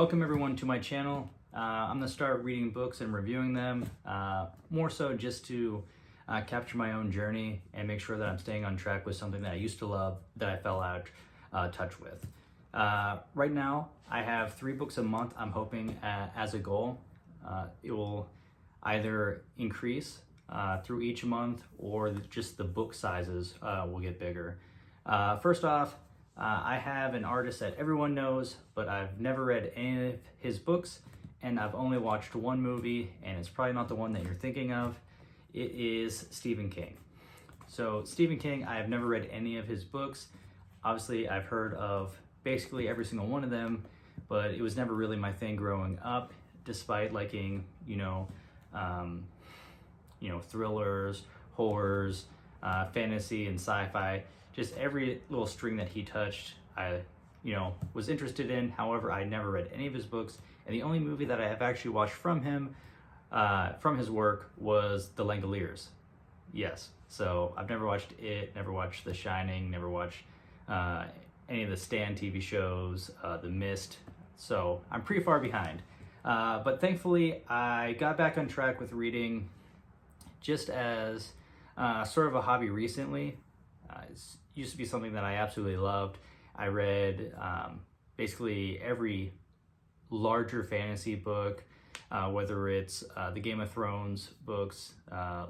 Welcome everyone to my channel. I'm going to start reading books and reviewing them, more so just to capture my own journey and make sure that I'm staying on track with something that I used to love that I fell out touch with. Right now, I have 3 books a month I'm hoping as a goal. It will either increase through each month or just the book sizes will get bigger. First off, I have an artist that everyone knows, but I've never read any of his books, and I've only watched one movie, and it's probably not the one that you're thinking of. It is Stephen King. So Stephen King, I have never read any of his books. Obviously, I've heard of basically every single one of them, but it was never really my thing growing up, despite liking, thrillers, horrors, fantasy, and sci-fi. Just every little string that he touched, I, was interested in. However, I never read any of his books, and the only movie that I have actually watched from him, from his work, was The Langoliers. Yes, so I've never watched it, never watched The Shining, never watched any of the Stan TV shows, The Mist. So I'm pretty far behind. But thankfully, I got back on track with reading just as sort of a hobby recently. It used to be something that I absolutely loved. I read basically every larger fantasy book, whether it's the Game of Thrones books,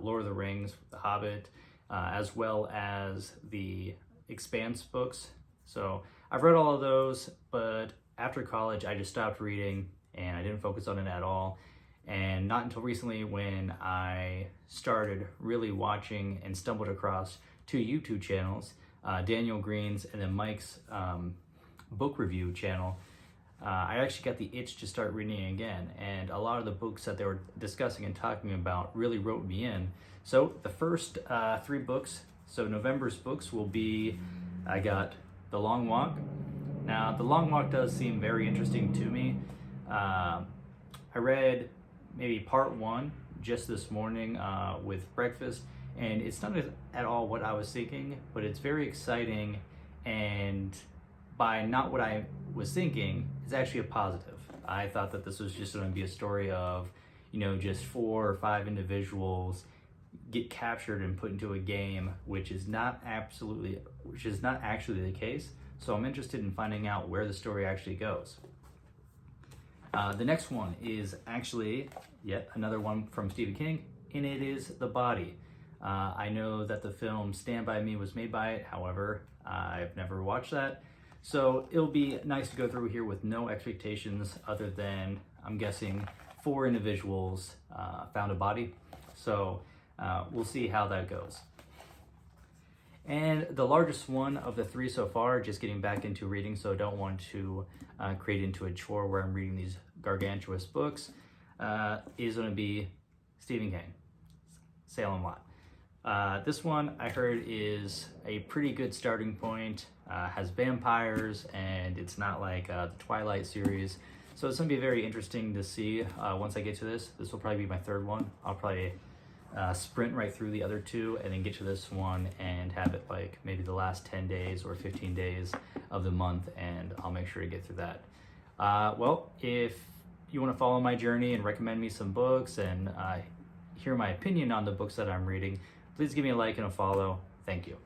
Lord of the Rings, The Hobbit, as well as the Expanse books. So I've read all of those, but after college I just stopped reading and I didn't focus on it at all. And not until recently when I started really watching and stumbled across 2 YouTube channels, Daniel Green's and then Mike's book review channel, I actually got the itch to start reading again. And a lot of the books that they were discussing and talking about really wrote me in. So the first 3 books, so November's books will be, I got The Long Walk. Now, The Long Walk does seem very interesting to me. I read maybe part 1 just this morning with breakfast, and it's not at all what I was thinking, but it's very exciting, and by not what I was thinking, it's actually a positive. I thought that this was just going to be a story of, just 4 or 5 individuals get captured and put into a game, which is not actually the case. So I'm interested in finding out where the story actually goes. The next one is actually yet another one from Stephen King, and it is The Body. I know that the film Stand By Me was made by it. However, I've never watched that. So it'll be nice to go through here with no expectations other than, I'm guessing, 4 individuals found a body. So we'll see how that goes. And the largest one of the 3 so far, just getting back into reading, so don't want to create into a chore where I'm reading these gargantuous books, is going to be Stephen King, Salem Lot. This one I heard is a pretty good starting point, has vampires, and it's not like the Twilight series. So it's going to be very interesting to see once I get to this. This will probably be my 3rd one. I'll probably sprint right through the other 2 and then get to this one and have it like maybe the last 10 days or 15 days of the month, and I'll make sure to get through that. Well, if you want to follow my journey and recommend me some books and hear my opinion on the books that I'm reading, please give me a like and a follow. Thank you.